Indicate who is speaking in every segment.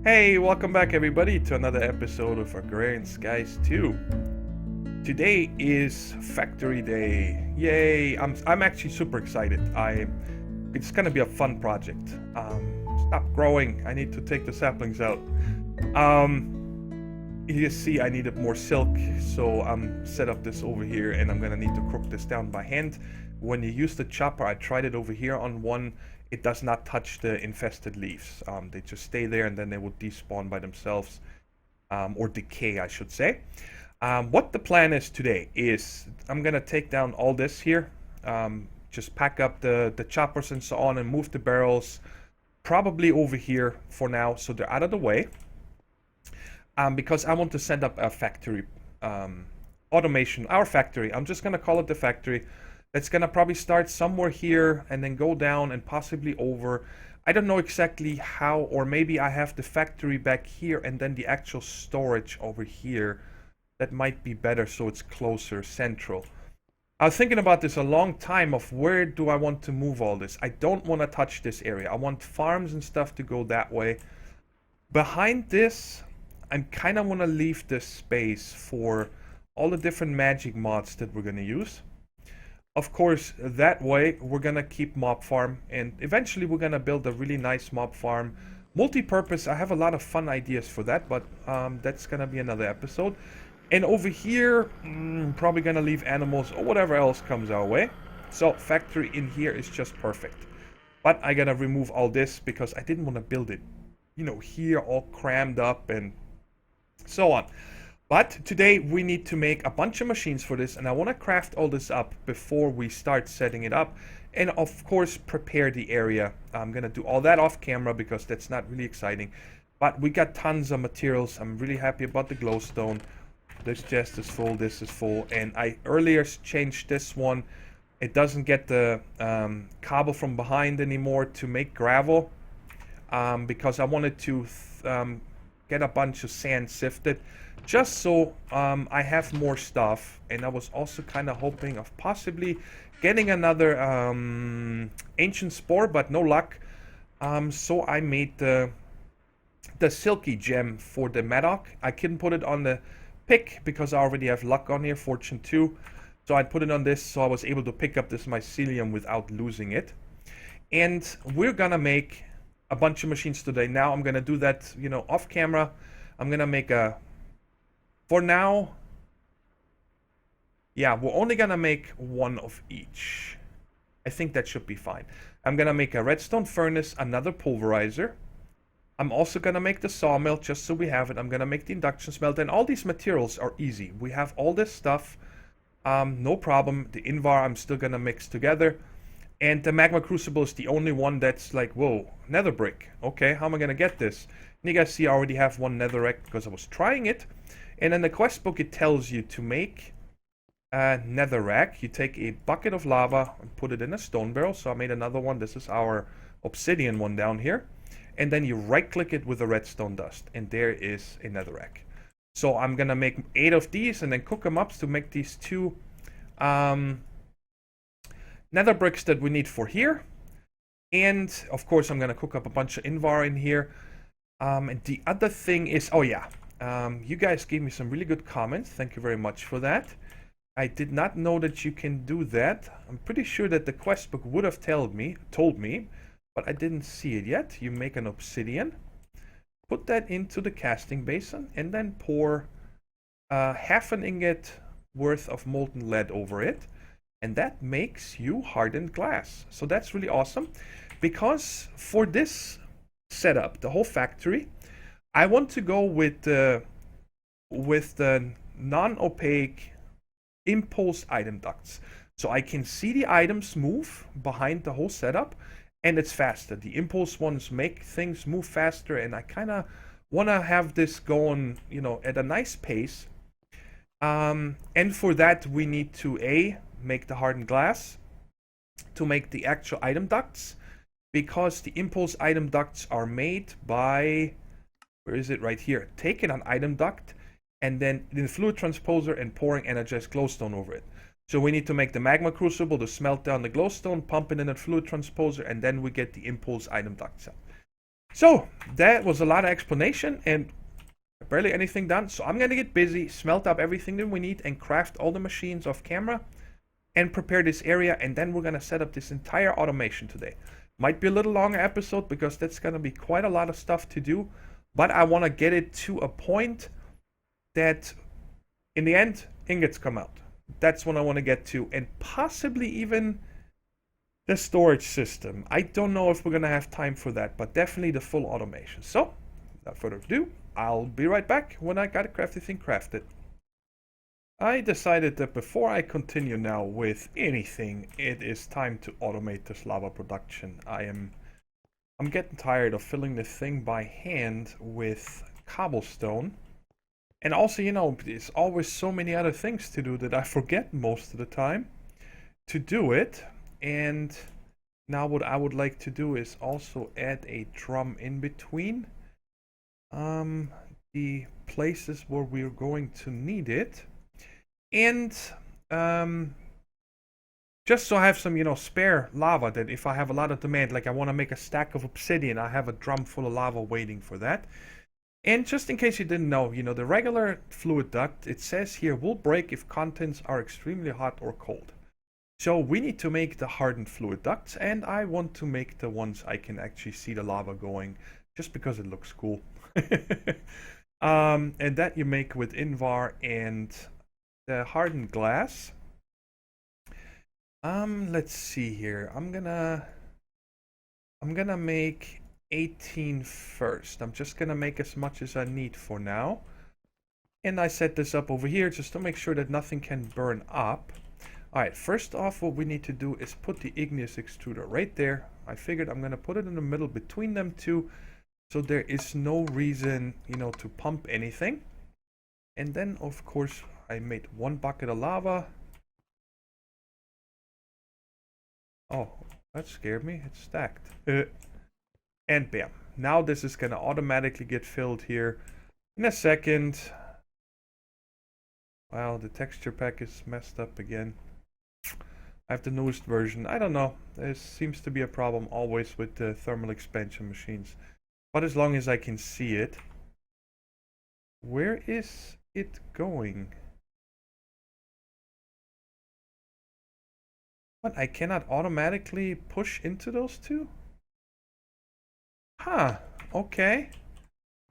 Speaker 1: Hey, welcome back everybody to another episode of Agrarian Skies 2. Today is factory day. Yay! I'm actually super excited. It's gonna be a fun project. Stop growing. I need to take the saplings out. You see, I needed more silk, so I'm set up this over here, and I'm gonna need to crook this down by hand. When you use the chopper, I tried it over here on one. It does not touch the infested leaves. They just stay there, and then they will despawn by themselves, or decay, I should say. What the plan is today is I'm gonna take down all this here, just pack up the choppers and so on, and move the barrels probably over here for now, so they're out of the way. Because I want to send up a factory automation, our factory. I'm just gonna call it the factory. It's gonna probably start somewhere here and then go down and possibly over. I don't know exactly how, or maybe I have the factory back here and then the actual storage over here. That might be better, so it's closer, central. I was thinking about this a long time of where do I want to move all this. I don't want to touch this area. I want farms and stuff to go that way. Behind this, I kind of want to leave this space for all the different magic mods that we're going to use. Of course, that way we're going to keep mob farm, and eventually we're going to build a really nice mob farm. Multi-purpose, I have a lot of fun ideas for that, but that's going to be another episode. And over here, probably going to leave animals or whatever else comes our way. So factory in here is just perfect. But I got to remove all this because I didn't want to build it, you know, here all crammed up and so on. But today we need to make a bunch of machines for this, and I want to craft all this up before we start setting it up, and of course prepare the area. I'm gonna do all that off camera because that's not really exciting, but we got tons of materials. I'm really happy about the glowstone. This chest is full, this is full, and I earlier changed this one. It doesn't get the cobble from behind anymore to make gravel, because I wanted to get a bunch of sand sifted just so I have more stuff. And I was also kind of hoping of possibly getting another ancient spore, but no luck. So I made the silky gem for the Madoc. I couldn't put it on the pick because I already have luck on here, fortune 2. So I put it on this, so I was able to pick up this mycelium without losing it. And we're gonna make a bunch of machines today. Now I'm gonna do that, you know, off camera. I'm gonna make a, for now, yeah, we're only gonna make one of each. I think that should be fine. I'm gonna make a redstone furnace, another pulverizer. I'm also gonna make the sawmill just so we have it. I'm gonna make the induction smelter, and all these materials are easy. We have all this stuff, no problem. The invar I'm still gonna mix together. And the magma crucible is the only one that's like, whoa, nether brick. Okay, how am I gonna get this? And you guys see I already have one netherrack because I was trying it. And in the quest book it tells you to make a netherrack. You take a bucket of lava and put it in a stone barrel. So I made another one. This is our obsidian one down here. And then you right click it with a redstone dust. And there is a netherrack. So I'm gonna make 8 of these and then cook them up to make these 2 nether bricks that we need for here. And of course I'm gonna cook up a bunch of invar in here. And the other thing is, oh yeah, you guys gave me some really good comments. Thank you very much for that. I did not know that you can do that. I'm pretty sure that the quest book would have told me, but I didn't see it yet. You make an obsidian, put that into the casting basin, and then pour half an ingot worth of molten lead over it. And that makes you hardened glass. So that's really awesome. Because for this setup, the whole factory, I want to go with the non-opaque impulse item ducts. So I can see the items move behind the whole setup, and it's faster. The impulse ones make things move faster, and I kind of want to have this going, you know, at a nice pace. And for that we need to make the hardened glass to make the actual item ducts, because the impulse item ducts are made by, where is it, right here, taking an item duct and then in the fluid transposer and pouring energized glowstone over it. So we need to make the magma crucible to smelt down the glowstone, pump it in a fluid transposer, and then we get the impulse item ducts out. So that was a lot of explanation and barely anything done. So I'm gonna get busy, smelt up everything that we need, and craft all the machines off camera, and prepare this area. And then we're gonna set up this entire automation today. Might be a little longer episode because that's gonna be quite a lot of stuff to do, but I want to get it to a point that in the end ingots come out. That's what I want to get to, and possibly even the storage system. I don't know if we're gonna have time for that, but definitely the full automation. So without further ado, I'll be right back when I got everything crafted. I decided that before I continue now with anything, it is time to automate this lava production. I'm getting tired of filling this thing by hand with cobblestone. And also, you know, there's always so many other things to do that I forget most of the time to do it. And now what I would like to do is also add a drum in between the places where we're going to need it. And just so I have some, you know, spare lava, that if I have a lot of demand, like I want to make a stack of obsidian, I have a drum full of lava waiting for that. And just in case you didn't know, you know, the regular fluid duct, it says here, will break if contents are extremely hot or cold. So we need to make the hardened fluid ducts, and I want to make the ones I can actually see the lava going, just because it looks cool. And that you make with Invar and the hardened glass. Let's see here. I'm gonna make 18 first. I'm just gonna make as much as I need for now. And I set this up over here just to make sure that nothing can burn up. Alright, first off, what we need to do is put the igneous extruder right there. I figured I'm gonna put it in the middle between them two, so there is no reason, you know, to pump anything. And then, of course, I made one bucket of lava. Oh, that scared me. It's stacked. And bam. Now this is gonna automatically get filled here in a second. Wow, the texture pack is messed up again. I have the newest version. I don't know. There seems to be a problem always with the thermal expansion machines. But as long as I can see it. Where is it going? What? I cannot automatically push into those two? Huh. Okay.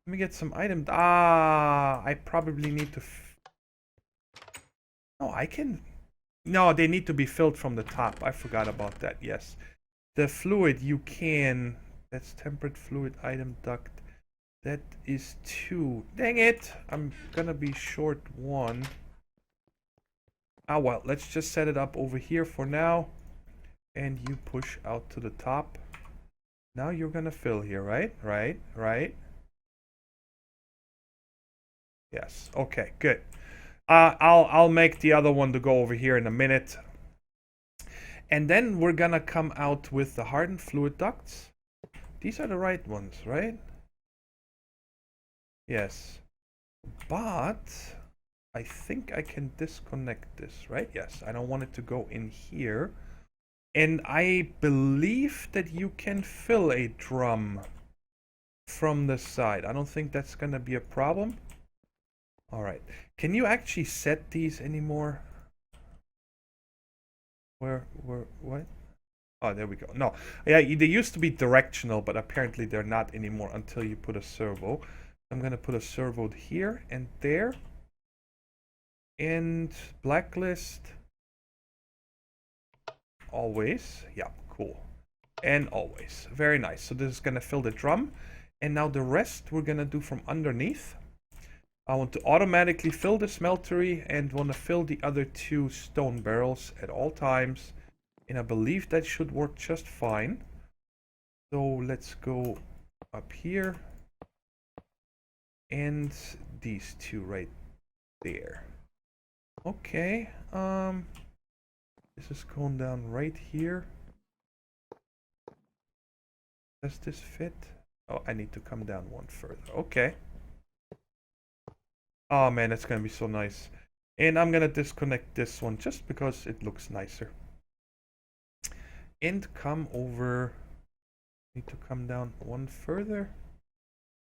Speaker 1: Let me get some items. Ah, I probably need to... No, I can... No, they need to be filled from the top. I forgot about that, yes. The fluid you can... That's tempered fluid item duct. That is 2. Dang it! I'm gonna be short 1. Ah, well, let's just set it up over here for now. And you push out to the top. Now you're gonna fill here, right? Right. Yes. Okay, good. I'll make the other one to go over here in a minute. And then we're gonna come out with the hardened fluid ducts. These are the right ones, right? Yes. But I think I can disconnect this, right? Yes, I don't want it to go in here. And I believe that you can fill a drum from the side. I don't think that's gonna be a problem. Alright. Can you actually set these anymore? What? Oh, there we go. No. Yeah, they used to be directional, but apparently they're not anymore until you put a servo. I'm gonna put a servo here and there. And blacklist. Always. Yeah, cool. And always. Very nice. So this is gonna fill the drum. And now the rest we're gonna do from underneath. I want to automatically fill the smeltery and want to fill the other 2 stone barrels at all times. And I believe that should work just fine. So let's go up here. And these 2 right there. Okay. This is going down right here. Does this fit? Oh, I need to come down one further. Okay. Oh man, that's gonna be so nice. And I'm gonna disconnect this one just because it looks nicer. And come over Need to come down one further.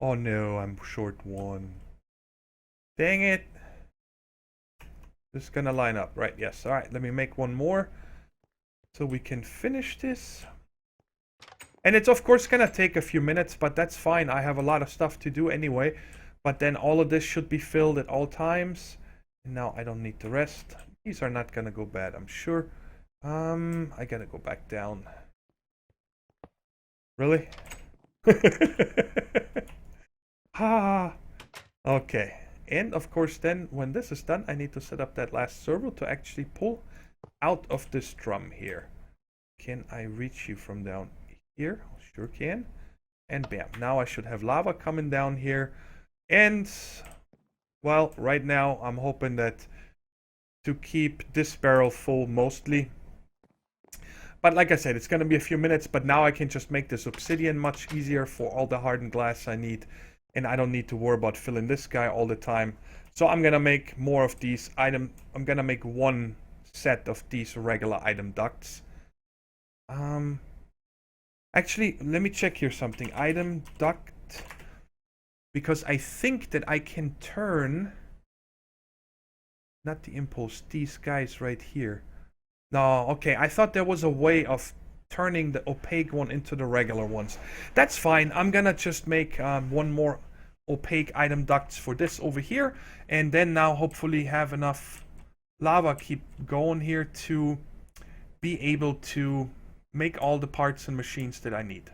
Speaker 1: Oh no, I'm short one. Dang it. This is gonna line up, right? Yes. All right, let me make one more so we can finish this. And it's of course gonna take a few minutes, but that's fine. I have a lot of stuff to do anyway. But then all of this should be filled at all times. And now I don't need the rest. These are not gonna go bad, I'm sure. I gotta go back down. Really? Ah. Okay. And of course then, when this is done, I need to set up that last servo to actually pull out of this drum here. Can I reach you from down here? Sure can. And bam. Now I should have lava coming down here. And, well, right now I'm hoping that to keep this barrel full mostly. But like I said, it's going to be a few minutes, but now I can just make this obsidian much easier for all the hardened glass I need. And I don't need to worry about filling this guy all the time. So I'm going to make more of these I'm going to make one set of these regular item ducts. Actually, let me check here something. Item duct. Because I think that I can turn... Not the impulse, these guys right here. No, okay, I thought there was a way of turning the opaque one into the regular ones. That's fine. I'm gonna just make one more opaque item ducts for this over here, and then now hopefully have enough lava keep going here to be able to make all the parts and machines that I need.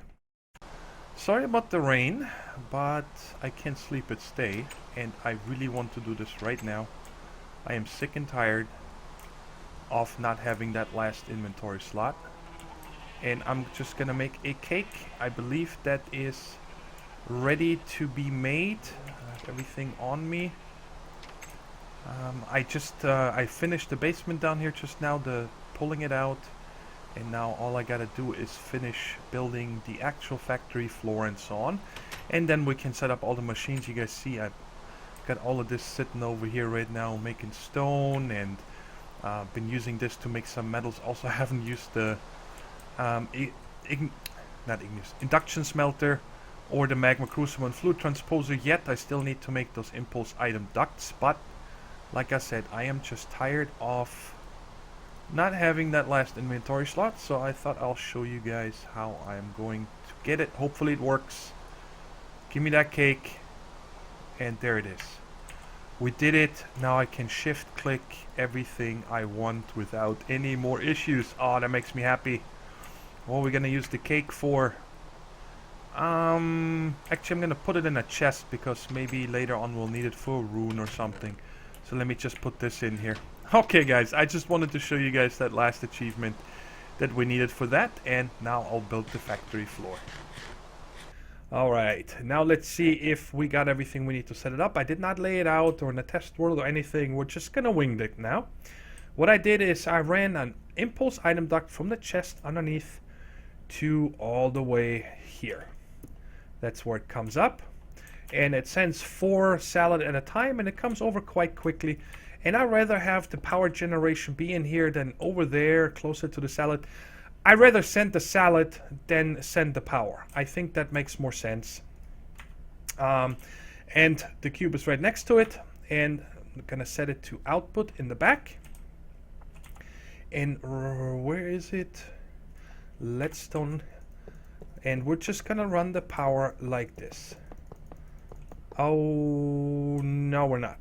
Speaker 1: Sorry about the rain, but I can't sleep at stay, and I really want to do this right now. I am sick and tired of not having that last inventory slot. And I'm just gonna make a cake. I believe that is ready to be made. I have everything on me. I finished the basement down here just now, pulling it out. And now all I gotta do is finish building the actual factory floor and so on. And then we can set up all the machines. You guys see I've got all of this sitting over here right now, making stone, and been using this to make some metals. Also haven't used the induction smelter or the magma crucible and fluid transposer yet. I still need to make those impulse item ducts, but like I said, I am just tired of not having that last inventory slot, so I thought I'll show you guys how I'm going to get it. Hopefully it works. Give me that cake, and there it is. We did it. Now I can shift click everything I want without any more issues. Oh, that makes me happy. What are we gonna use the cake for? Actually I'm gonna put it in a chest because maybe later on we'll need it for a rune or something. So let me just put this in here. Okay guys, I just wanted to show you guys that last achievement that we needed for that, and now I'll build the factory floor. Alright, now let's see if we got everything we need to set it up. I did not lay it out or in a test world or anything. We're just gonna wing it now. What I did is I ran an impulse item duct from the chest underneath to all the way here. That's where it comes up. And it sends 4 salad at a time, and it comes over quite quickly. And I'd rather have the power generation be in here than over there closer to the salad. I'd rather send the salad than send the power. I think that makes more sense. And the cube is right next to it, and I'm gonna set it to output in the back. And where is it? Leadstone. And we're just gonna run the power like this. Oh, no we're not.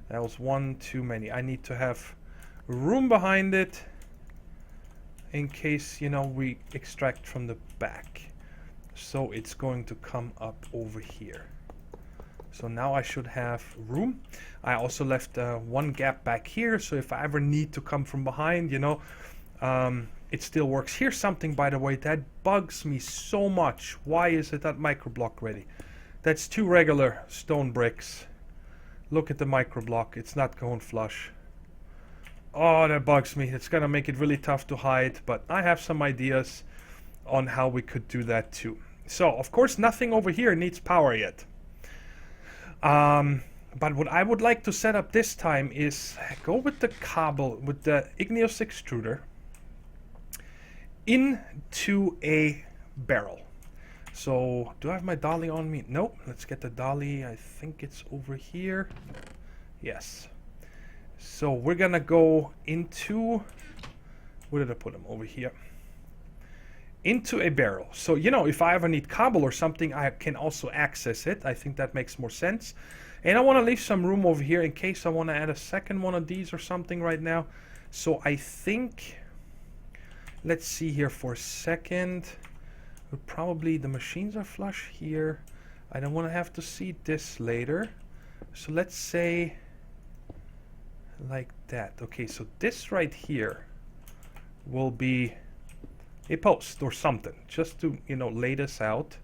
Speaker 1: That was one too many. I need to have room behind it in case, you know, we extract from the back. So it's going to come up over here. So now I should have room. I also left one gap back here, so if I ever need to come from behind, you know, it still works. Here's something, by the way, that bugs me so much. Why is it that microblock ready? That's 2 regular stone bricks. Look at the microblock. It's not going flush. Oh, that bugs me. It's gonna make it really tough to hide, but I have some ideas on how we could do that too. So, of course, nothing over here needs power yet. But what I would like to set up this time is go with the cobble, with the igneous extruder, into a barrel. So, do I have my dolly on me? Nope. Let's get the dolly. I think it's over here. Yes. So, we're gonna go into... Where did I put them? Over here. Into a barrel. So, you know, if I ever need cobble or something, I can also access it. I think that makes more sense. And I want to leave some room over here in case I want to add a second one of these or something right now. So, I think... Let's see here for a second. Probably the machines are flush here. I don't want to have to see this later. So let's say like that. Okay, so this right here will be a post or something, just to, you know, lay this out.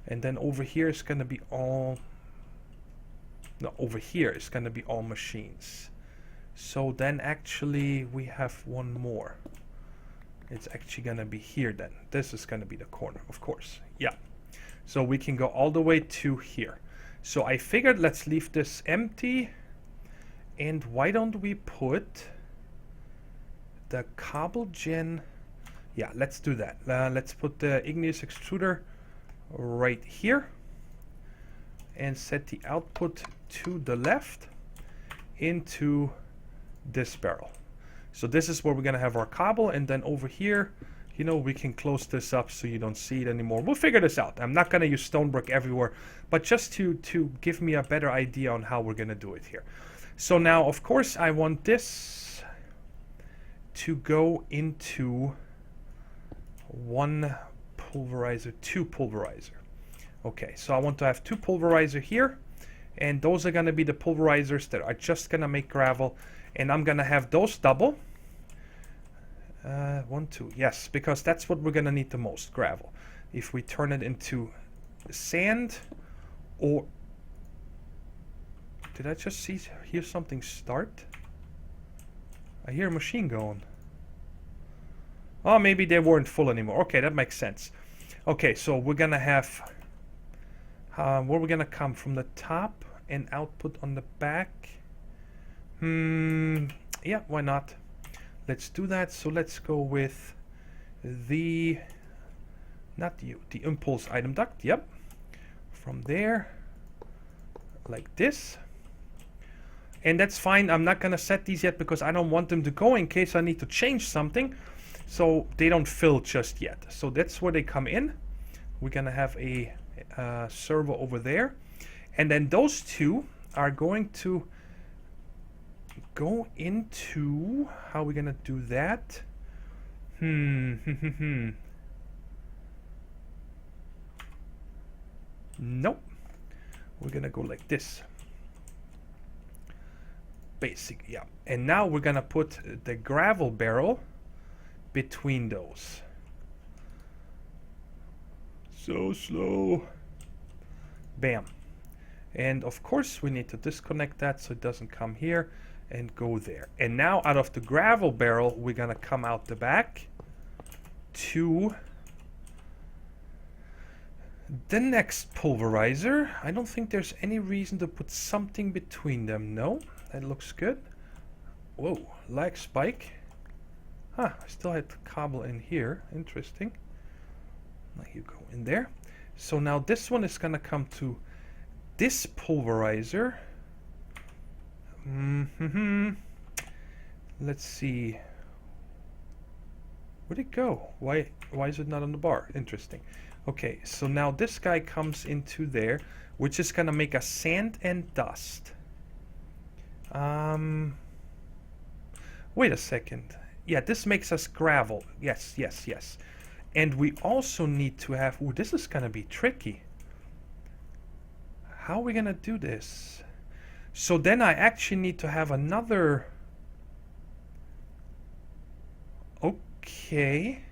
Speaker 1: And then over here is going to be all... No, over here is going to be all machines. So then actually we have one more. It's actually going to be here then. This is going to be the corner, of course. Yeah. So we can go all the way to here. So I figured let's leave this empty. And why don't we put the cobble gen... Yeah, let's do that. Let's put the igneous extruder right here. And set the output to the left into this barrel. So this is where we're going to have our cobble, and then over here, you know, we can close this up so you don't see it anymore. We'll figure this out. I'm not going to use stone brick everywhere, but just to give me a better idea on how we're going to do it here. So now, of course, I want this to go into one pulverizer, two pulverizer. Okay, so I want to have two pulverizer here, and those are going to be the pulverizers that are just going to make gravel. And I'm going to have those double. 1, 2. Yes, because that's what we're going to need the most, gravel. If we turn it into sand or... Did I just hear something start? I hear a machine going. Oh, maybe they weren't full anymore. Okay, that makes sense. Okay, so we're going to have... where we're going to come from the top and output on the back. Yeah, why not? Let's do that. So let's go with the, the impulse item duct. Yep. From there, like this. And that's fine. I'm not going to set these yet because I don't want them to go in case I need to change something. So they don't fill just yet. So that's where they come in. We're going to have a servo over there. And then those two are going to go into... How are we going to do that? Nope. We're going to go like this. Basic, yeah. And now we're going to put the gravel barrel between those. So slow. Bam. And of course we need to disconnect that so it doesn't come here and go there. And now out of the gravel barrel we're gonna come out the back to the next pulverizer. I don't think there's any reason to put something between them. No, that looks good. Whoa, lag spike. Huh, I still had the cobble in here. Interesting. Now you go in there. So now this one is gonna come to this pulverizer. Let's see. Where'd it go? Why is it not on the bar? Interesting. Okay, so now this guy comes into there, which is gonna make a sand and dust. Wait a second. Yeah, this makes us gravel. Yes, yes, yes. And we also need to have... Ooh, this is gonna be tricky. How are we gonna do this? So then I actually need to have another... Okay.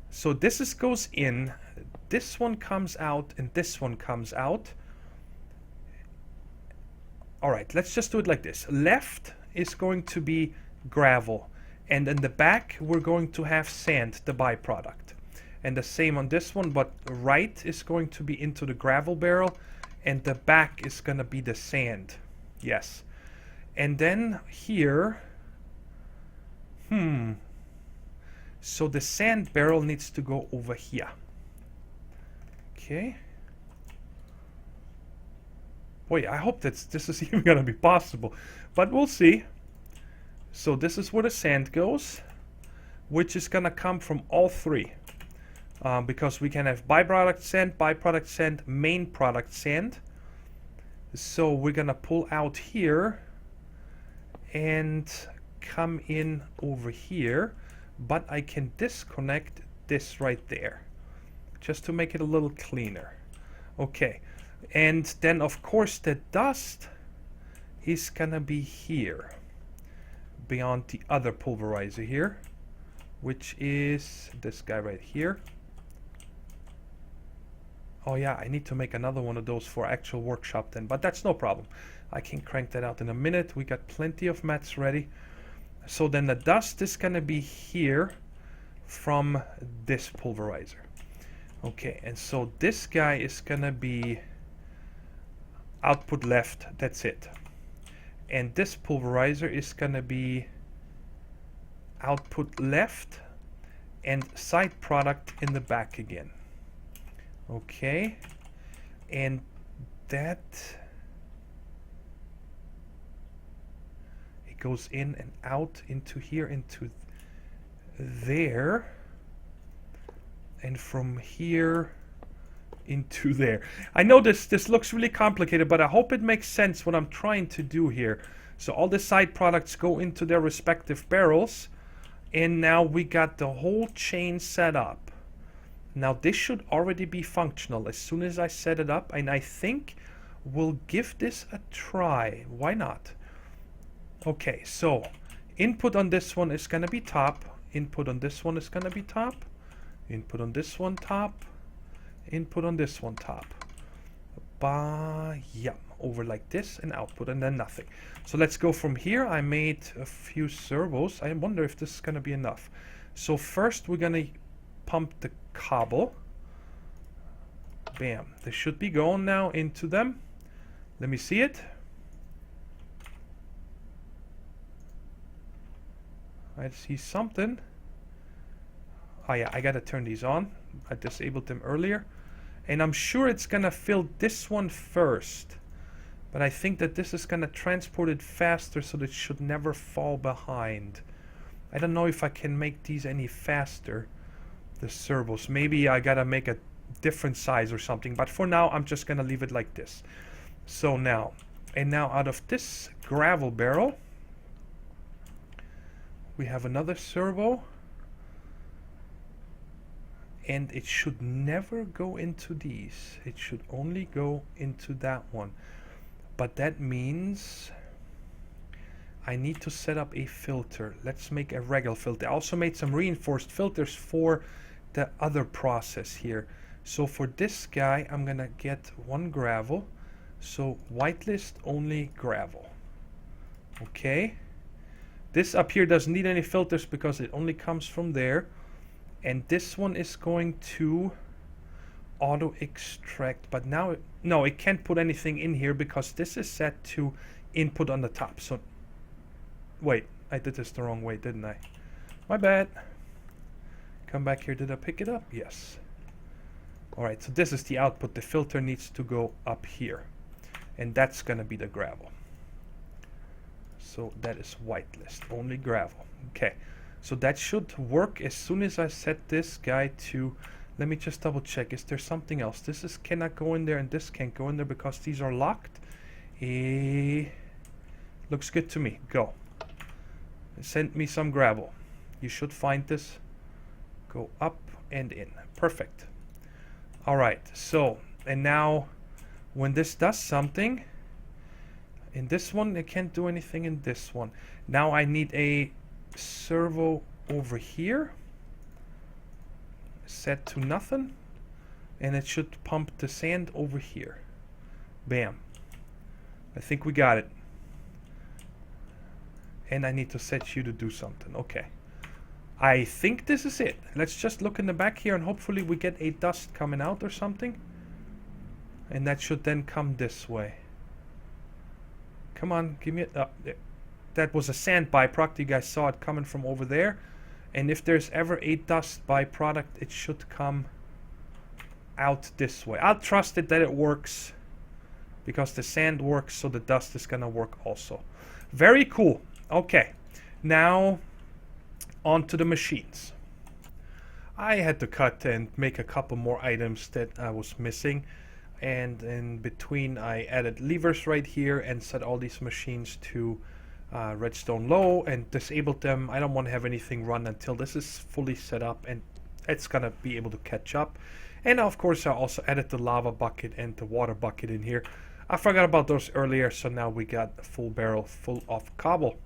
Speaker 1: So this goes in, this one comes out, and this one comes out. Alright, let's just do it like this. Left is going to be gravel, and in the back we're going to have sand, the byproduct. And the same on this one, but right is going to be into the gravel barrel, and the back is going to be the sand. Yes. And then here... So the sand barrel needs to go over here. Okay. Boy, I hope this is even gonna be possible, but we'll see. So this is where the sand goes, which is gonna come from all three, because we can have byproduct sand, main product sand. So we're gonna pull out here and come in over here, but I can disconnect this right there just to make it a little cleaner. Okay, and then of course the dust is gonna be here beyond the other pulverizer here, which is this guy right here. Oh yeah, I need to make another one of those for actual workshop then, but that's no problem. I can crank that out in a minute. We got plenty of mats ready. So then the dust is gonna be here from this pulverizer. Okay, and so this guy is gonna be output left, that's it. And this pulverizer is gonna be output left and side product in the back again. Okay, and that it goes in and out into here, into there, and from here into there. I know this looks really complicated, but I hope it makes sense what I'm trying to do here. So all the side products go into their respective barrels, and now we got the whole chain set up. Now this should already be functional as soon as I set it up, and I think we'll give this a try. Why not? Okay, so input on this one is gonna be top, input on this one is gonna be top, input on this one top, input on this one top. Yeah, over like this and output, and then nothing. So let's go from here. I made a few servos. I wonder if this is gonna be enough. So first we're gonna pump the cobble. Bam. This should be going now into them. Let me see it. I see something. Oh yeah, I gotta turn these on. I disabled them earlier. And I'm sure it's gonna fill this one first. But I think that this is gonna transport it faster, so that it should never fall behind. I don't know if I can make these any faster. The servos. Maybe I gotta make a different size or something, but for now I'm just gonna leave it like this. So now out of this gravel barrel we have another servo, and it should never go into these. It should only go into that one, but that means I need to set up a filter. Let's make a regular filter. I also made some reinforced filters for the other process here. So for this guy I'm gonna get one gravel, so whitelist only gravel. Okay, this up here doesn't need any filters because it only comes from there, and this one is going to auto extract, but now no, it can't put anything in here because this is set to input on the top. So wait, I did this the wrong way, didn't I? My bad. Come back here. Did I pick it up? Yes. Alright, so this is the output. The filter needs to go up here, and that's gonna be the gravel. So that is whitelist, only gravel. Okay, so that should work as soon as I set this guy to, let me just double check, is there something else? This is cannot go in there, and this can't go in there because these are locked. Looks good to me. Go. Send me some gravel. You should find this. Go up and in. Perfect. Alright, so, and now when this does something, in this one it can't do anything in this one. Now I need a servo over here, set to nothing, and it should pump the sand over here. Bam. I think we got it. And I need to set you to do something. Okay. I think this is it. Let's just look in the back here, and hopefully we get a dust coming out or something. And that should then come this way. Come on, give me it. That was a sand byproduct. You guys saw it coming from over there. And if there's ever a dust byproduct, it should come out this way. I'll trust it that it works because the sand works, so the dust is gonna work also. Very cool. Okay, now on to the machines. I had to cut and make a couple more items that I was missing, and in between I added levers right here and set all these machines to redstone low and disabled them. I don't want to have anything run until this is fully set up, and it's gonna be able to catch up. And of course I also added the lava bucket and the water bucket in here. I forgot about those earlier, so now we got a full barrel full of cobble.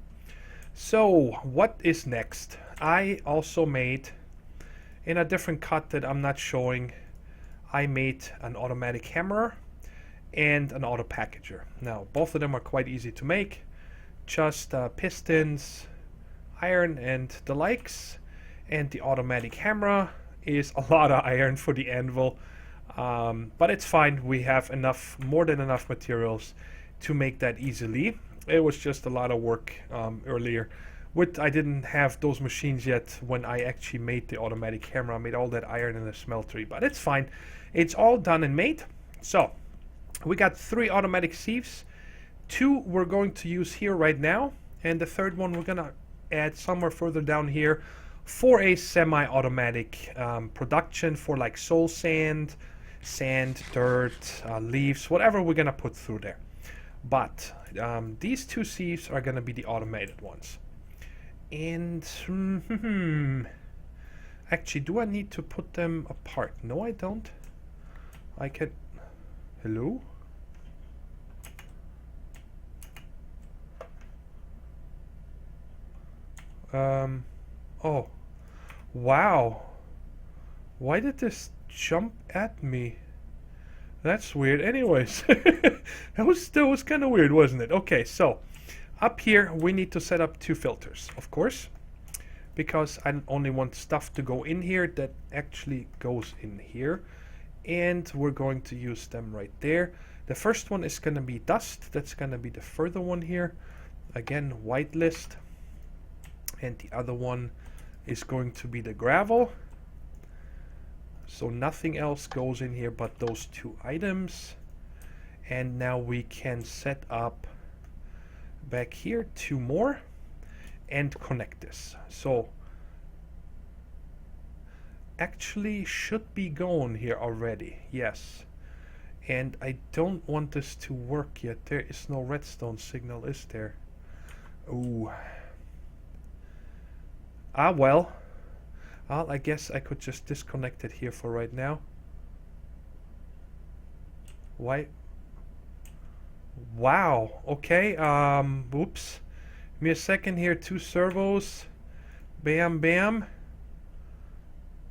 Speaker 1: So what is next? I also made, in a different cut that I'm not showing, I made an automatic hammer and an auto packager. Now both of them are quite easy to make. Just pistons, iron and the likes. And the automatic hammer is a lot of iron for the anvil. But it's fine. We have enough, more than enough materials to make that easily. It was just a lot of work earlier. I didn't have those machines yet when I actually made the automatic hammer. I made all that iron in the smeltery, but it's fine. It's all done and made. So we got 3 automatic sieves. 2 we're going to use here right now, and the third one we're gonna add somewhere further down here for a semi-automatic production for like soul sand, dirt, leaves, whatever we're gonna put through there. But these 2 sieves are gonna be the automated ones. And actually, do I need to put them apart? No, I don't. I can. Hello? Oh. Wow. Why did this jump at me? That's weird. Anyways, that was kind of weird, wasn't it? Okay, so up here we need to set up 2 filters, of course, because I only want stuff to go in here that actually goes in here, and we're going to use them right there. The first one is going to be dust. That's going to be the further one here. Again, white list. And the other one is going to be the gravel. So nothing else goes in here but those 2 items. And now we can set up back here 2 more and connect this. So actually should be going here already. Yes. And I don't want this to work yet. There is no redstone signal, is there? Ooh. Well, I guess I could just disconnect it here for right now. Why? Wow. Okay. Oops. Give me a second here. 2 servos. Bam, bam.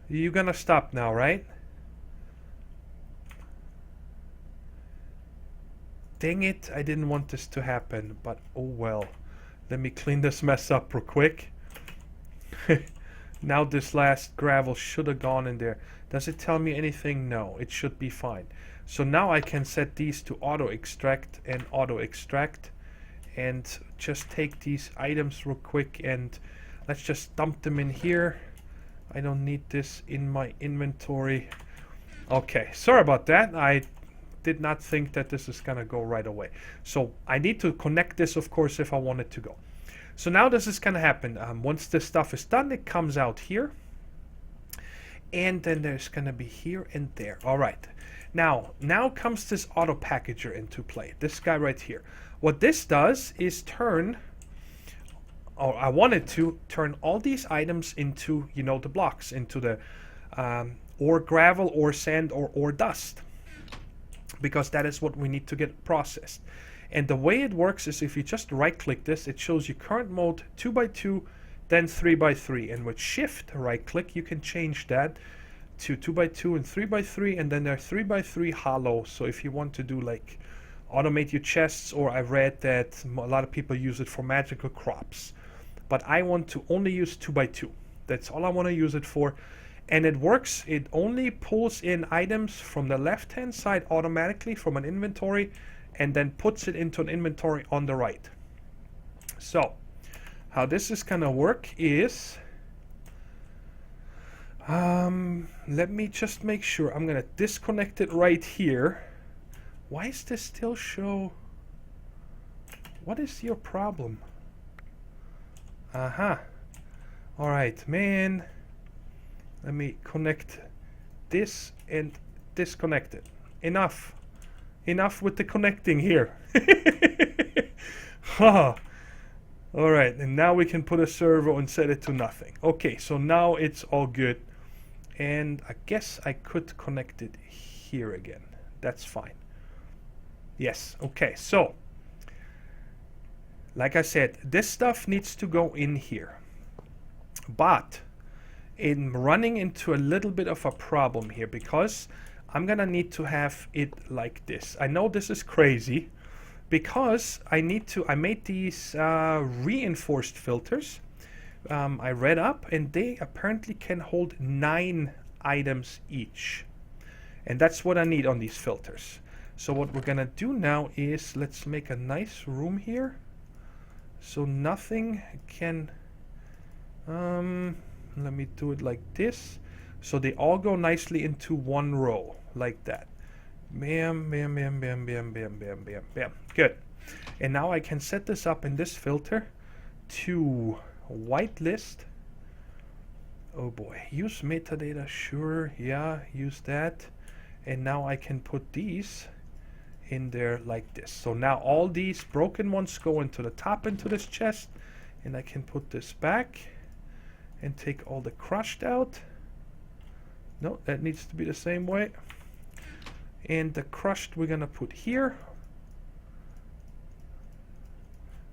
Speaker 1: You gonna stop now, right? Dang it. I didn't want this to happen, but oh well. Let me clean this mess up real quick. Now this last gravel should have gone in there. Does it tell me anything? No, it should be fine. So now I can set these to auto extract and auto extract, and just take these items real quick and let's just dump them in here. I don't need this in my inventory. Okay, sorry about that. I did not think that this is gonna go right away. So I need to connect this, of course, if I want it to go. So now this is gonna happen. Once this stuff is done, it comes out here. And then there's gonna be here and there. All right. Now comes this auto packager into play. This guy right here. What this does is turn, or I wanted to turn all these items into, you know, the blocks, into the or gravel or sand or dust, because that is what we need to get processed. And the way it works is if you just right click this, it shows you current mode 2x2, then 3x3, and with shift right click you can change that to 2x2 and 3x3, and then they're 3x3 hollow. So if you want to do like automate your chests, or I read that a lot of people use it for magical crops, but I want to only use 2x2. That's all I want to use it for. And it works. It only pulls in items from the left hand side automatically from an inventory, and then puts it into an inventory on the right. So how this is gonna work is Let me just make sure. I'm gonna disconnect it right here. Why is this still show? What is your problem? Aha. Alright, man. Let me connect this and disconnect it. Enough. Enough with the connecting here. Alright, and now we can put a servo and set it to nothing. Okay, so now it's all good. And I guess I could connect it here again. That's fine. Yes, okay, so like I said, this stuff needs to go in here. But I'm running into a little bit of a problem here because I'm gonna need to have it like this. I know this is crazy because I made these reinforced filters. I read up and they apparently can hold 9 items each. And that's what I need on these filters. So what we're gonna do now is let's make a nice room here so nothing can let me do it like this so they all go nicely into one row like that. Bam, bam, bam, bam, bam, bam, bam, bam, bam. Good. And now I can set this up in this filter to whitelist. Oh boy, use metadata, sure, yeah, use that. And now I can put these in there like this. So now all these broken ones go into the top into this chest, and I can put this back and take all the crushed out. No, that needs to be the same way. And the crushed we're gonna put here.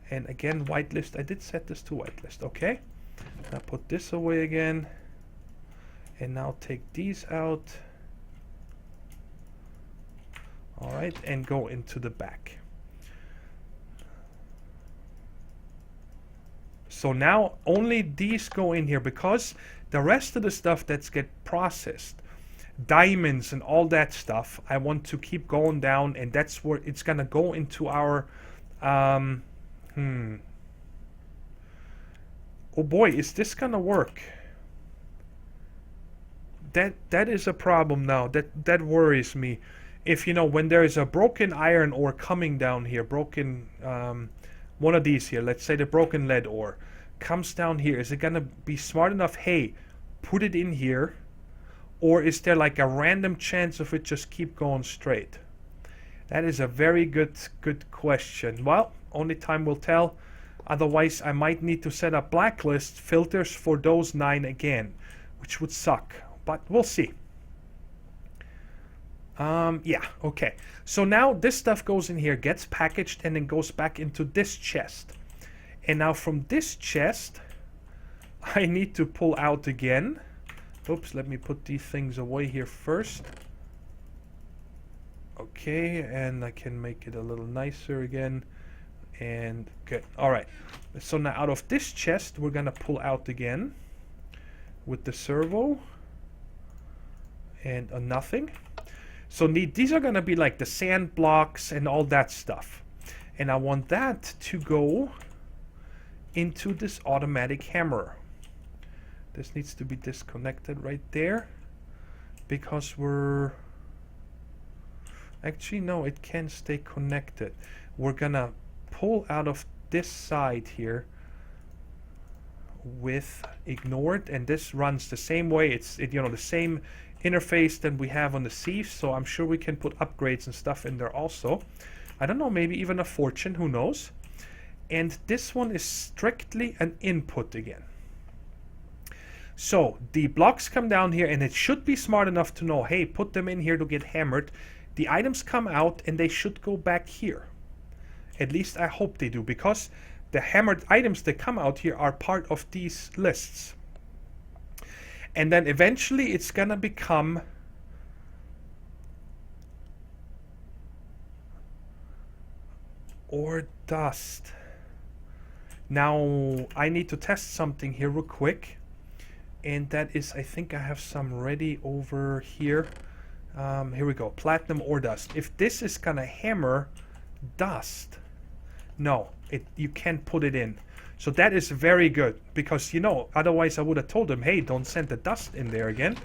Speaker 1: And again, whitelist, I did set this to whitelist, okay. Now put this away again. And now take these out. Alright, and go into the back. So now only these go in here because the rest of the stuff that's get processed, diamonds and all that stuff, I want to keep going down, and that's where it's gonna go into our oh boy, is this gonna work? That is a problem now. That worries me. If you know, when there is a broken iron ore coming down here, broken one of these here, let's say the broken lead ore comes down here, is it gonna be smart enough, hey, put it in here, or is there like a random chance of it just keep going straight? That is a very good question. Well, only time will tell. Otherwise I might need to set up blacklist filters for those 9 again, which would suck, but we'll see. Yeah, okay. So now this stuff goes in here, gets packaged, and then goes back into this chest. And now from this chest, I need to pull out again. Oops, let me put these things away here first. Okay, and I can make it a little nicer again. And good. Alright. So now out of this chest, we're gonna pull out again with the servo. And a nothing. So these are going to be like the sand blocks and all that stuff. And I want that to go into this automatic hammerer. This needs to be disconnected right there. Because we're... Actually, no, it can stay connected. We're going to pull out of this side here with ignored. And this runs the same way. It's the same interface than we have on the sieves, so I'm sure we can put upgrades and stuff in there also. I don't know, maybe even a fortune, who knows. And this one is strictly an input again. So the blocks come down here, and it should be smart enough to know, hey, put them in here to get hammered. The items come out and they should go back here. At least I hope they do, because the hammered items that come out here are part of these lists. And then eventually it's gonna become ore dust. Now I need to test something here real quick, and that is, I think I have some ready over here. Here we go, platinum ore dust. If this is gonna hammer dust, no, you can't put it in. So that is very good, because, you know, otherwise I would have told them, hey, don't send the dust in there again.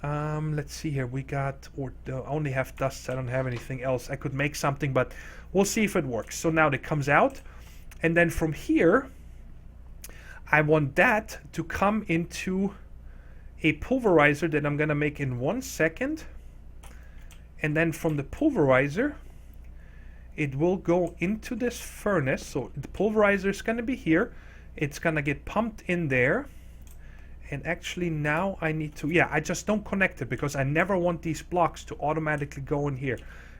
Speaker 1: Let's see here. We got, or I only have dusts. I don't have anything else. I could make something, but we'll see if it works. So now it comes out. And then from here, I want that to come into a pulverizer that I'm going to make in 1 second. And then from the pulverizer, it will go into this furnace. So the pulverizer is going to be here. It's going to get pumped in there. And actually now I need to, yeah, I just don't connect it because I never want these blocks to automatically go in here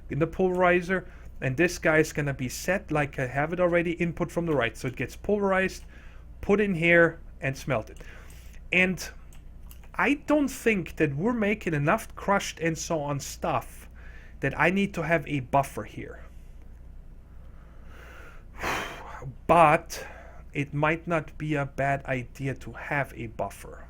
Speaker 1: in the pulverizer. And this guy is going to be set like I have it already, input from the right. So it gets pulverized, put in here, and smelted. And I don't think that we're making enough crushed and so on stuff that I need to have a buffer here. But it might not be a bad idea to have a buffer.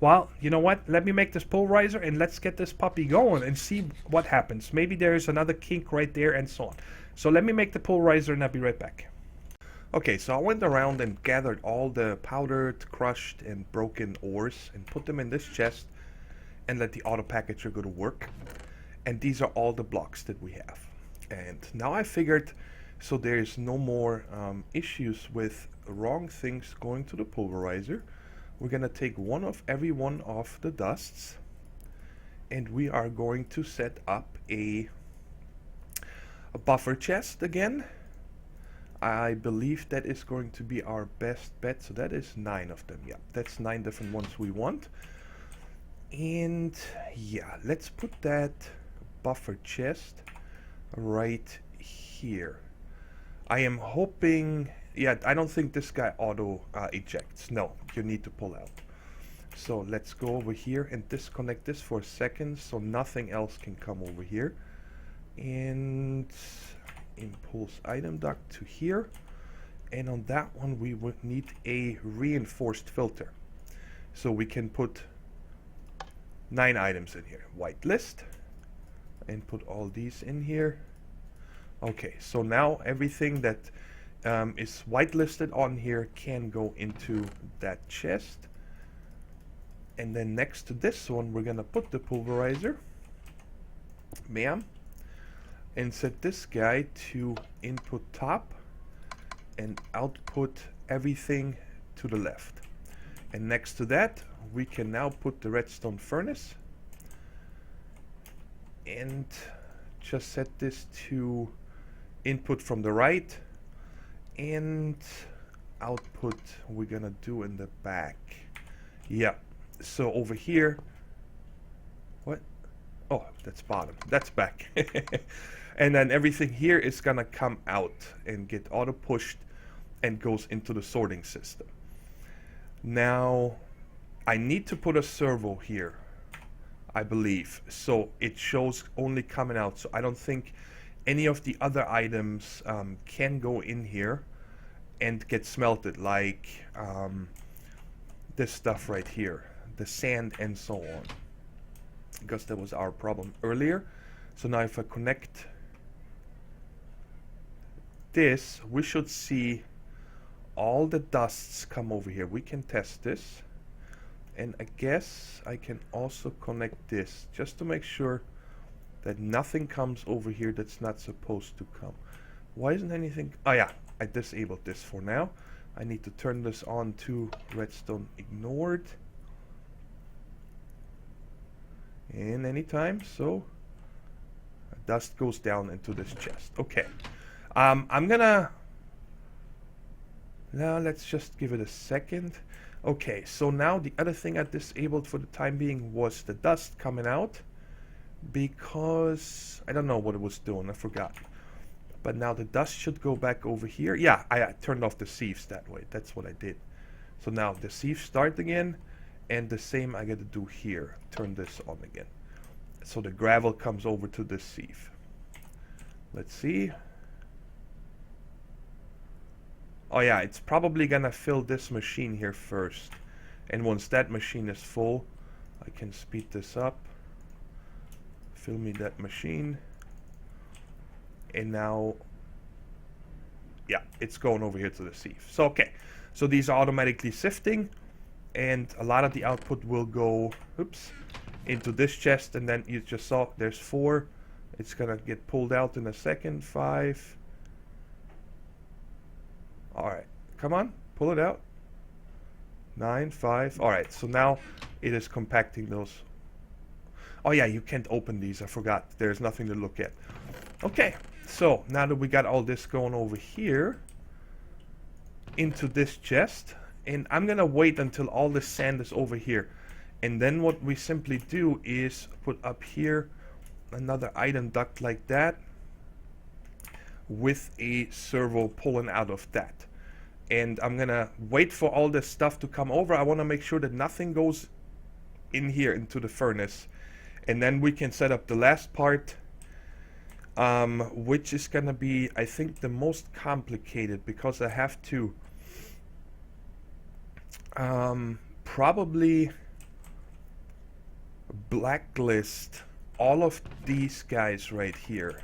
Speaker 1: Well, you know what? Let me make this pulverizer and let's get this puppy going and see what happens. Maybe there's another kink right there and so on. So let me make the pulverizer and I'll be right back. Okay, so I went around and gathered all the powdered, crushed, and broken ores and put them in this chest and let the auto packager go to work. And these are all the blocks that we have. And now I figured, so there's no more issues with wrong things going to the pulverizer. We're going to take every one of the dusts and we are going to set up a buffer chest again. I believe that is going to be our best bet. So that is 9 of them. Yeah, that's 9 different ones we want. And yeah, let's put that buffer chest right here. I am hoping, yeah, I don't think this guy auto ejects. No, you need to pull out. So let's go over here and disconnect this for a second so nothing else can come over here. And impulse item duct to here. And on that one we would need a reinforced filter. So we can put 9 items in here. Whitelist. And put all these in here. Okay, so now everything that is whitelisted on here can go into that chest. And then next to this one, we're gonna put the pulverizer. Bam. And set this guy to input top and output everything to the left. And next to that, we can now put the redstone furnace. And just set this to input from the right and output we're gonna do in the back. Yeah, so over here, what? Oh, that's bottom, that's back. And then everything here is gonna come out and get auto pushed and goes into the sorting system. Now I need to put a servo here, I believe, so it shows only coming out. So I don't think any of the other items can go in here and get smelted, like this stuff right here, the sand and so on, because that was our problem earlier. So now if I connect this, we should see all the dusts come over here. We can test this. And I guess I can also connect this just to make sure that nothing comes over here that's not supposed to come. Why isn't anything? Oh yeah, I disabled this for now. I need to turn this on to redstone ignored. And anytime, so dust goes down into this chest. Okay, I'm gonna, now let's just give it a second. Okay, so now the other thing I disabled for the time being was the dust coming out, because I don't know what it was doing, I forgot. But now the dust should go back over here. Yeah, I turned off the sieves that way. That's what I did. So now the sieves start again, and the same I got to do here. Turn this on again. So the gravel comes over to this sieve. Let's see. Oh yeah, it's probably gonna fill this machine here first. And once that machine is full, I can speed this up. Fill me that machine. And now Yeah, it's going over here to the sieve. So, okay. So these are automatically sifting, and a lot of the output will go, oops, into this chest, and then you just saw there's 4. It's gonna get pulled out in a second. 5. Alright, come on, pull it out. 9, 5. Alright, so now it is compacting those. Oh yeah, you can't open these, I forgot. There's nothing to look at. Okay, so now that we got all this going over here into this chest, and I'm gonna wait until all the sand is over here, and then what we simply do is put up here another item duct like that with a servo pulling out of that. And I'm gonna wait for all this stuff to come over. I want to make sure that nothing goes in here into the furnace, and then we can set up the last part, which is gonna be, I think, the most complicated, because I have to probably blacklist all of these guys right here.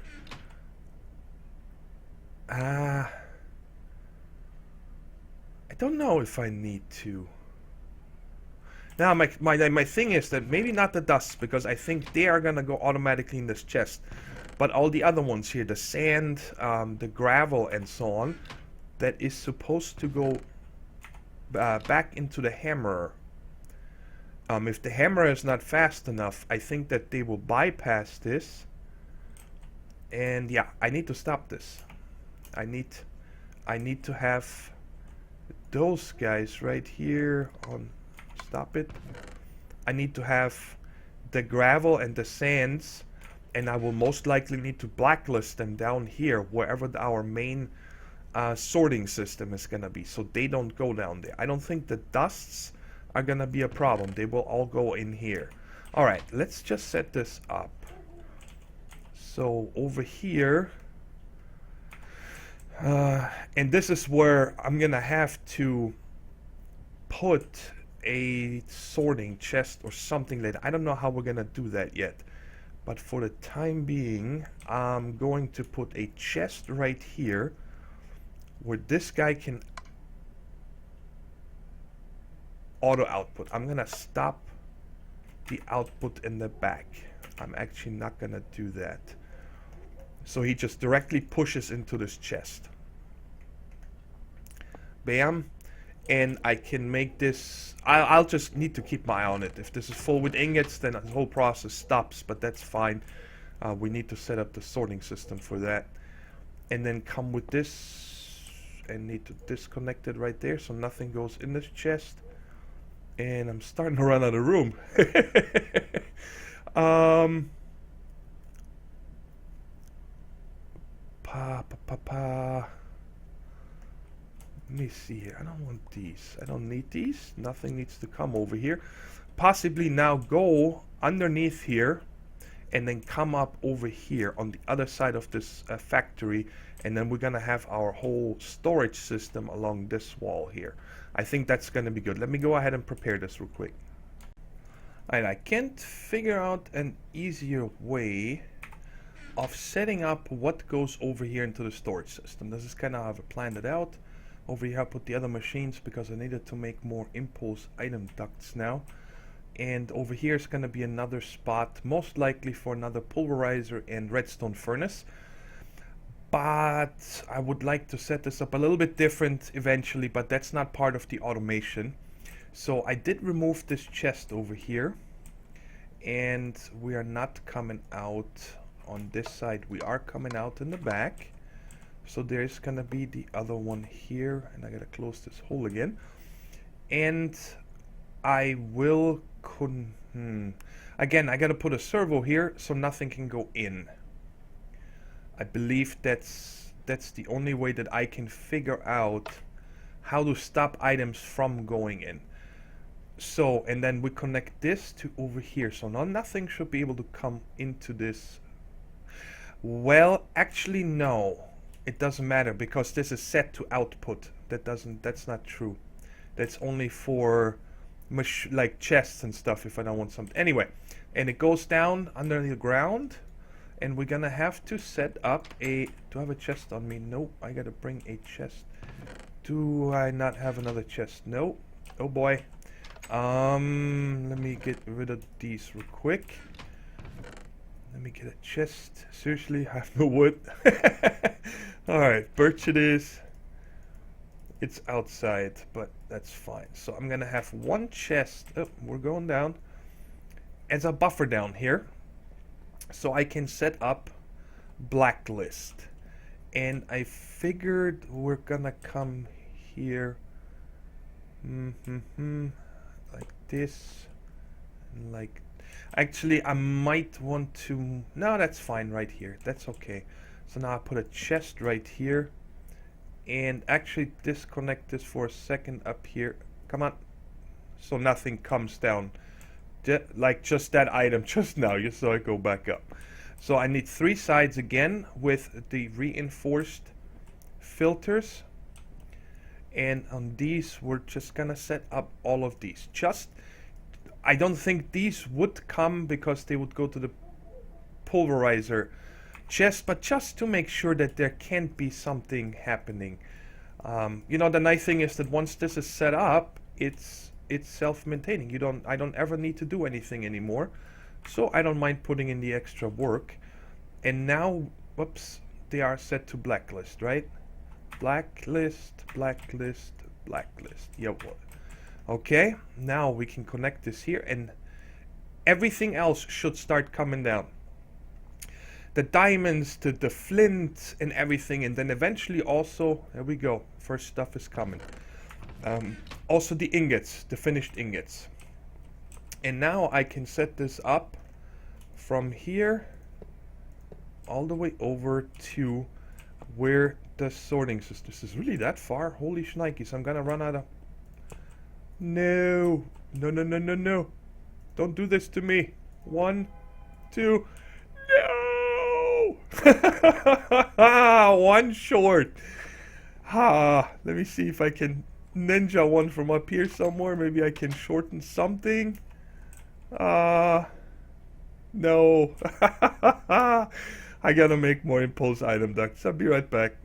Speaker 1: I don't know if I need to. Now my thing is that maybe not the dust, because I think they are gonna go automatically in this chest, but all the other ones here, the sand, the gravel, and so on, that is supposed to go back into the hammer. If the hammer is not fast enough, I think that they will bypass this. And yeah, I need to stop this. I need to have those guys right here on. Stop it. I need to have the gravel and the sands, and I will most likely need to blacklist them down here wherever our main sorting system is gonna be, so they don't go down there. I don't think the dusts are gonna be a problem. They will all go in here. Alright, let's just set this up. So over here, and this is where I'm gonna have to put a sorting chest or something like that. I don't know how we're gonna do that yet, but for the time being, I'm going to put a chest right here where this guy can auto output. I'm gonna stop the output in the back. I'm actually not gonna do that. So he just directly pushes into this chest. Bam. And I can make this, I'll just need to keep my eye on it. If this is full with ingots, then the whole process stops, but that's fine. We need to set up the sorting system for that. And then come with this, and need to disconnect it right there so nothing goes in this chest. And I'm starting to run out of room. Let me see here. I don't want these. I don't need these. Nothing needs to come over here. Possibly now go underneath here and then come up over here on the other side of this factory, and then we're gonna have our whole storage system along this wall here. I think that's gonna be good. Let me go ahead and prepare this real quick. Alright, I can't figure out an easier way of setting up what goes over here into the storage system. This is kind of how I've planned it out. Over here I put the other machines because I needed to make more impulse item ducts now. And over here is going to be another spot, most likely for another pulverizer and redstone furnace. But I would like to set this up a little bit different eventually, but that's not part of the automation. So I did remove this chest over here, and we are not coming out on this side. We are coming out in the back. So there's gonna be the other one here, and I gotta close this hole again. And I will again, I gotta put a servo here so nothing can go in. I believe that's the only way that I can figure out how to stop items from going in. So, and then we connect this to over here. So now nothing should be able to come into this. Well, actually no. It doesn't matter because this is set to output. That's not true. That's only for like chests and stuff if I don't want something. Anyway, and it goes down under the ground, And we're gonna have to set up a... Do I have a chest on me? Nope, I gotta bring a chest. Do I not have another chest? Nope. Oh boy. Let me get rid of these real quick. Let me get a chest. Seriously, I have no wood. Alright, birch it is. It's outside, but that's fine. So I'm gonna have one chest. Oh, we're going down. As a buffer down here. So I can set up blacklist. And I figured we're gonna come here. Like this. Like... Actually, I might want to... No, that's fine right here. That's okay. So now I put a chest right here. And actually disconnect this for a second up here. Come on. So nothing comes down. Like just that item just now. You saw it go back up. So I need 3 sides again with the reinforced filters. And on these, we're just gonna set up all of these. I don't think these would come because they would go to the pulverizer chest, but just to make sure that there can't be something happening. You know, the nice thing is that once this is set up, it's self-maintaining. I don't ever need to do anything anymore. So I don't mind putting in the extra work. And now, whoops, they are set to blacklist, right? Blacklist, blacklist, blacklist. Yep. Okay, now we can connect this here and everything else should start coming down. The diamonds, the flint and everything, and then eventually also, there we go, first stuff is coming. Also the ingots, the finished ingots. And now I can set this up from here all the way over to where the sorting system. This is really that far? Holy shnikes, I'm gonna run out of... No. No, no, no, no, no. Don't do this to me. 1, 2. No! One short. Let me see if I can ninja one from up here somewhere. Maybe I can shorten something. No. I gotta make more impulse item ducts. I'll be right back.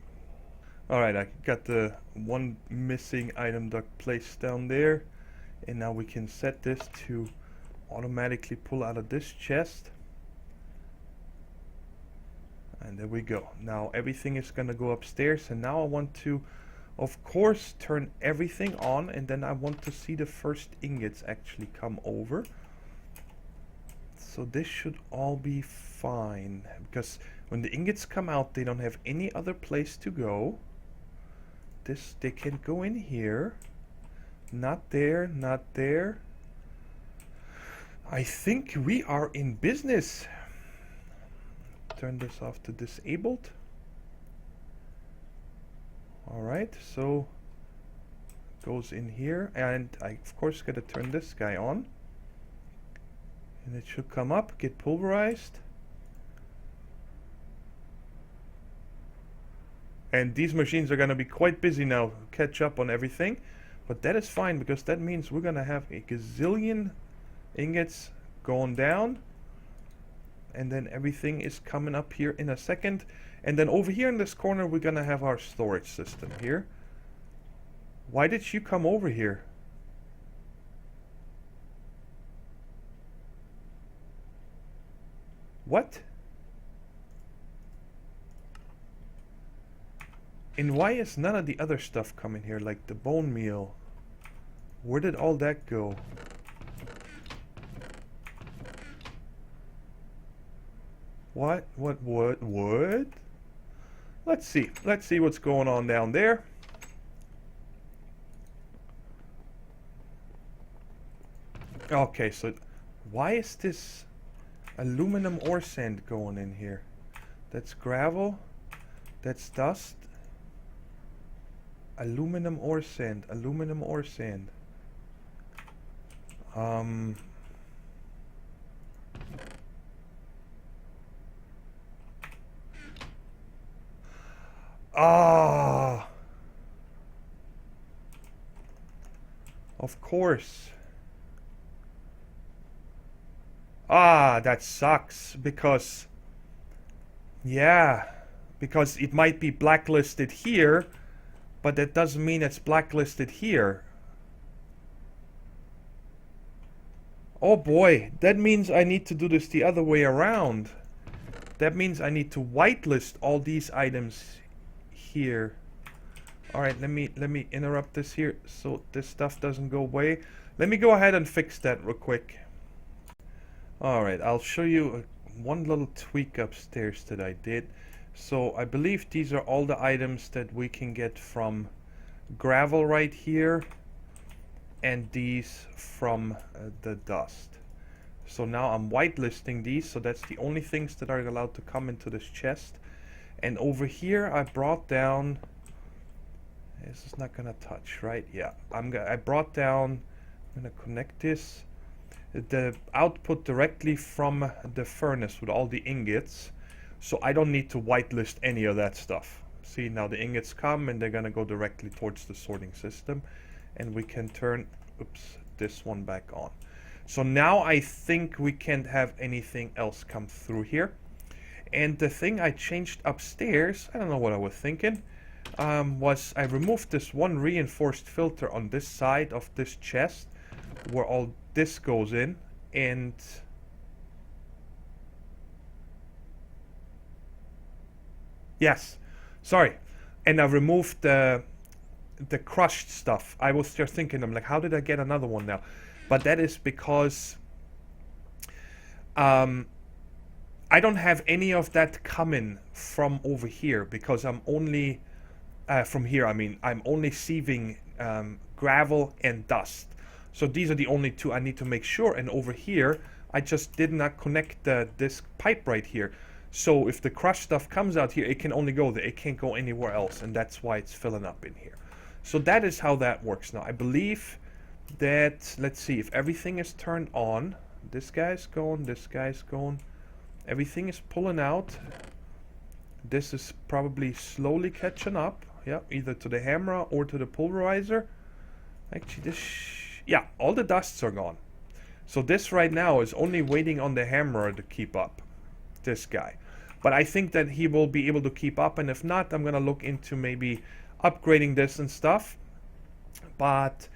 Speaker 1: Alright, I got the one missing item duct placed down there. And now we can set this to automatically pull out of this chest. And there we go. Now everything is gonna go upstairs. And now I want to, of course, turn everything on. And then I want to see the first ingots actually come over. So this should all be fine. Because when the ingots come out, they don't have any other place to go. They can go in here. Not there, not there. I think we are in business. Turn this off to disabled. Alright, so goes in here, and I of course gotta turn this guy on. And it should come up, get pulverized. And these machines are gonna be quite busy now, catch up on everything. But that is fine, because that means we're gonna have a gazillion ingots going down. And then everything is coming up here in a second. And then over here in this corner, we're gonna have our storage system here. Why did you come over here? What? And why is none of the other stuff coming here, like the bone meal? Where did all that go? What? Let's see. Let's see what's going on down there. Okay, so why is this aluminum ore sand going in here? That's gravel. That's dust. Aluminum ore sand. Aluminum ore sand. Ah, of course. Ah, that sucks, because Yeah, because it might be blacklisted here, but that doesn't mean it's blacklisted here. Oh boy, that means I need to do this the other way around. That means I need to whitelist all these items here. All right, let me interrupt this here so this stuff doesn't go away. Let me go ahead and fix that real quick. All right, I'll show you one little tweak upstairs that I did. So I believe these are all the items that we can get from gravel right here, and these from the dust. So now I'm whitelisting these, so that's the only things that are allowed to come into this chest. And over here I brought down, this is not gonna touch, right? Yeah, I brought down, I'm gonna connect this, the output directly from the furnace with all the ingots, so I don't need to whitelist any of that stuff. See, now the ingots come and they're gonna go directly towards the sorting system, and we can turn, oops, this one back on. So now I think we can't have anything else come through here. And the thing I changed upstairs, I don't know what I was thinking, was I removed this one reinforced filter on this side of this chest where all this goes in, and yes, sorry, and I removed the crushed stuff. I was just thinking, I'm like, how did I get another one now? But that is because I don't have any of that coming from over here, because I'm only from here, I mean, I'm only sieving gravel and dust. So these are the only two I need to make sure. And over here, I just did not connect this pipe right here. So if the crushed stuff comes out here, it can only go there. It can't go anywhere else. And that's why it's filling up in here. So that is how that works now. I believe that, let's see, if everything is turned on, this guy's going, this guy's going, everything is pulling out. This is probably slowly catching up. Yeah, either to the hammer or to the pulverizer. Actually, this, yeah, all the dusts are gone. So this right now is only waiting on the hammer to keep up, this guy. But I think that he will be able to keep up, and if not, I'm gonna look into maybe upgrading this and stuff. But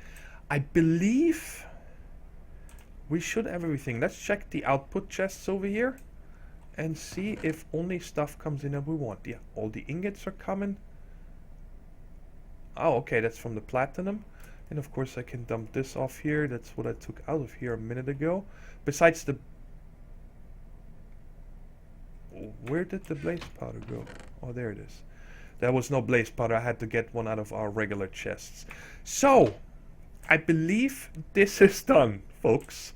Speaker 1: I believe we should have everything. Let's check the output chests over here and see if only stuff comes in that we want. Yeah, all the ingots are coming. Oh, okay, that's from the platinum. And of course I can dump this off here. That's what I took out of here a minute ago. Besides the... Where did the blaze powder go? Oh, there it is. There was no blaze powder. I had to get one out of our regular chests. So, I believe this is done, folks.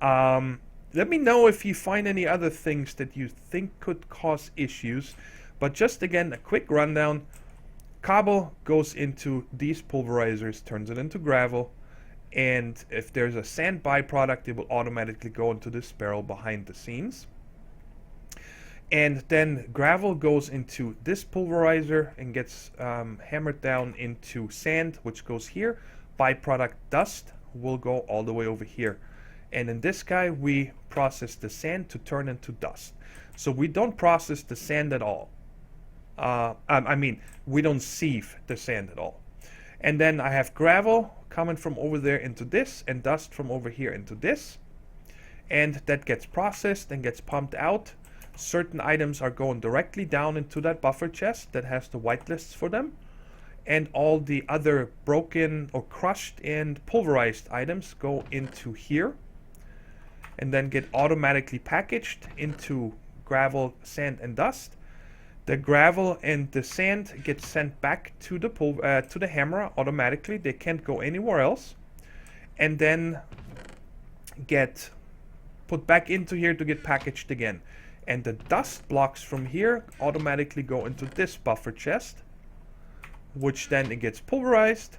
Speaker 1: Let me know if you find any other things that you think could cause issues. But just again, a quick rundown. Cobble goes into these pulverizers, turns it into gravel, and if there's a sand byproduct, it will automatically go into this barrel behind the scenes. And then gravel goes into this pulverizer and gets hammered down into sand, which goes here. Byproduct dust will go all the way over here. And in this guy, we process the sand to turn into dust. So we don't process the sand at all. I mean, we don't sieve the sand at all. And then I have gravel coming from over there into this, and dust from over here into this. And that gets processed and gets pumped out. Certain items are going directly down into that buffer chest that has the whitelists for them. And all the other broken or crushed and pulverized items go into here. And then get automatically packaged into gravel, sand, and dust. The gravel and the sand get sent back to the hammer automatically. They can't go anywhere else. And then get put back into here to get packaged again. And the dust blocks from here automatically go into this buffer chest, which then it gets pulverized,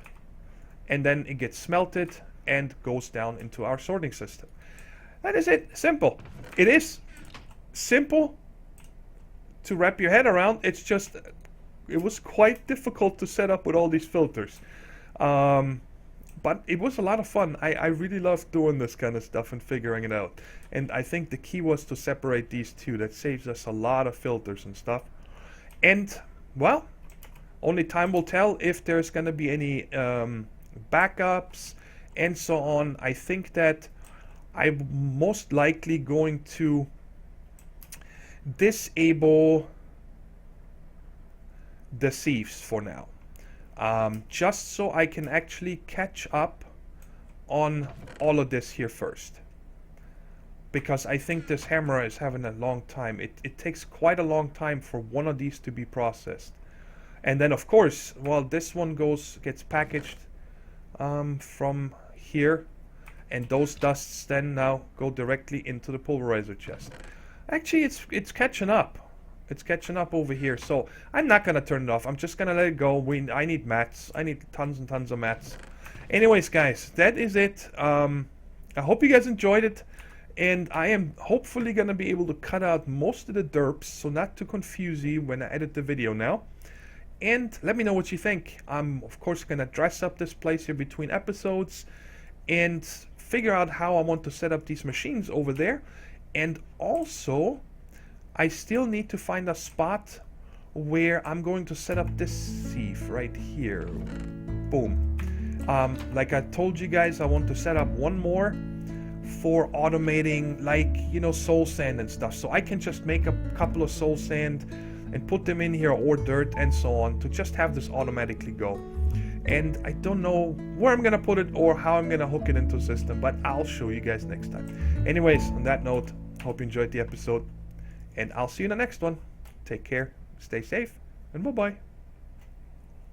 Speaker 1: and then it gets smelted and goes down into our sorting system. That is it. Simple. It is simple to wrap your head around. It's just, it was quite difficult to set up with all these filters. But it was a lot of fun. I really loved doing this kind of stuff and figuring it out. And I think the key was to separate these two. That saves us a lot of filters and stuff. And, well, only time will tell if there's going to be any backups and so on. I think that I'm most likely going to disable the sieves for now. Just so I can actually catch up on all of this here first. Because I think this hammer is having a long time. It takes quite a long time for one of these to be processed. And then of course, well, this one gets packaged from here. And those dusts then now go directly into the pulverizer chest. Actually, it's catching up. It's catching up over here, so I'm not gonna turn it off. I'm just gonna let it go. I need mats. I need tons and tons of mats. Anyways, guys, that is it. I hope you guys enjoyed it, and I am hopefully gonna be able to cut out most of the derps, so not to confuse you when I edit the video now. And let me know what you think. I'm of course gonna dress up this place here between episodes, and figure out how I want to set up these machines over there, and also I still need to find a spot where I'm going to set up this sieve right here. Boom. Like I told you guys, I want to set up one more for automating, like, you know, soul sand and stuff. So I can just make a couple of soul sand and put them in here, or dirt and so on, to just have this automatically go. And I don't know where I'm gonna put it or how I'm gonna hook it into the system, but I'll show you guys next time. Anyways, on that note, hope you enjoyed the episode. And I'll see you in the next one. Take care, stay safe, and bye-bye.